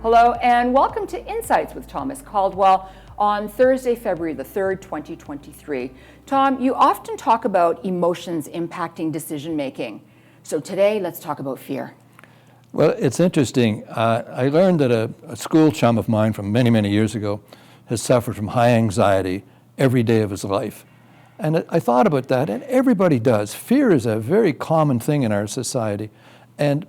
Hello and welcome to Insights with Thomas Caldwell on Thursday, February the 3rd, 2023. Tom, you often talk about emotions impacting decision making. So today, let's talk about fear. Well, it's interesting. I learned that a school chum of mine from many, many years ago has suffered from high anxiety every day of his life. And I thought about that, and everybody does. Fear is a very common thing in our society. And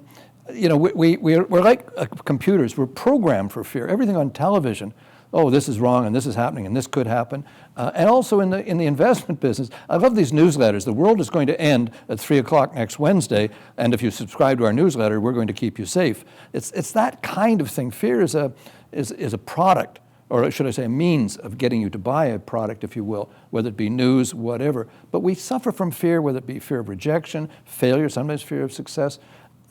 you know, we're like computers. We're programmed for fear. Everything on television, oh, this is wrong, and this is happening, and this could happen. And also in the investment business, I love these newsletters. The world is going to end at 3 o'clock next Wednesday, and if you subscribe to our newsletter, we're going to keep you safe. It's that kind of thing. Fear is a product, or should I say a means of getting you to buy a product, if you will, whether it be news, whatever. But we suffer from fear, whether it be fear of rejection, failure, sometimes fear of success.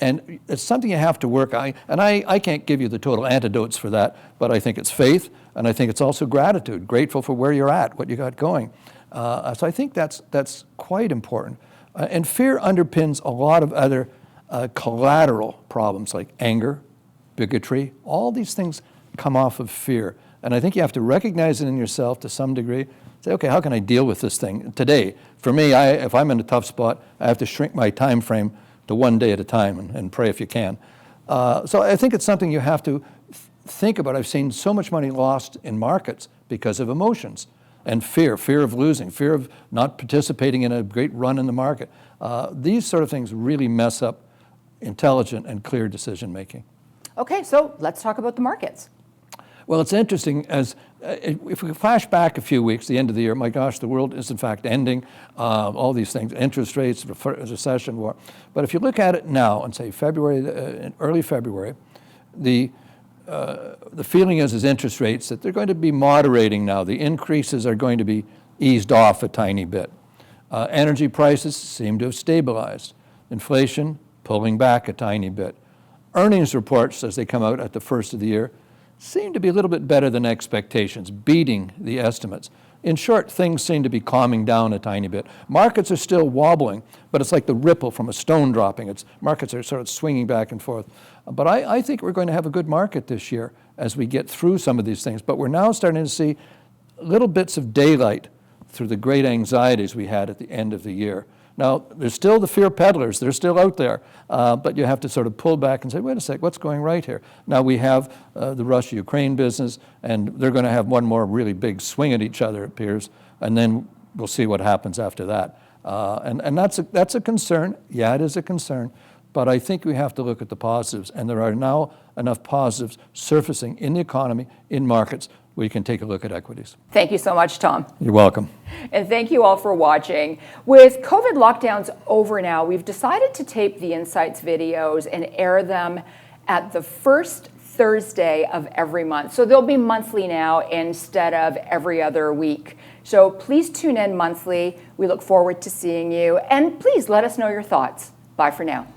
And it's something you have to work on. And I can't give you the total antidotes for that, but I think it's faith, and I think it's also gratitude, grateful for where you're at, what you got going. So I think that's quite important. And fear underpins a lot of other collateral problems like anger, bigotry. All these things come off of fear. And I think you have to recognize it in yourself to some degree. Say, okay, how can I deal with this thing today? For me, if I'm in a tough spot, I have to shrink my time frame to one day at a time and pray if you can. So I think it's something you have to think about. I've seen so much money lost in markets because of emotions and fear of losing, fear of not participating in a great run in the market. These sort of things really mess up intelligent and clear decision making. Okay, so let's talk about the markets. Well, it's interesting, if we flash back a few weeks, the end of the year, my gosh, the world is in fact ending, all these things, interest rates, recession, war. But if you look at it now and say February, early February, the feeling is interest rates that they're going to be moderating now. The increases are going to be eased off a tiny bit. Energy prices seem to have stabilized. Inflation pulling back a tiny bit. Earnings reports, as they come out at the first of the year, seem to be a little bit better than expectations, beating the estimates. In short, things seem to be calming down a tiny bit. Markets are still wobbling, but it's like the ripple from a stone dropping. Markets are sort of swinging back and forth. But I think we're going to have a good market this year as we get through some of these things. But we're now starting to see little bits of daylight through the great anxieties we had at the end of the year. Now, there's still the fear peddlers. They're still out there. But you have to sort of pull back and say, wait a sec, what's going right here? Now, we have the Russia-Ukraine business, and they're going to have one more really big swing at each other, it appears, and then we'll see what happens after that. And that's a concern. Yeah, it is a concern. But I think we have to look at the positives, and there are now enough positives surfacing in the economy, in markets, where you can take a look at equities. Thank you so much, Tom. You're welcome. And thank you all for watching. With COVID lockdowns over now, we've decided to tape the Insights videos and air them at the first Thursday of every month. So they'll be monthly now instead of every other week. So please tune in monthly. We look forward to seeing you. And please let us know your thoughts. Bye for now.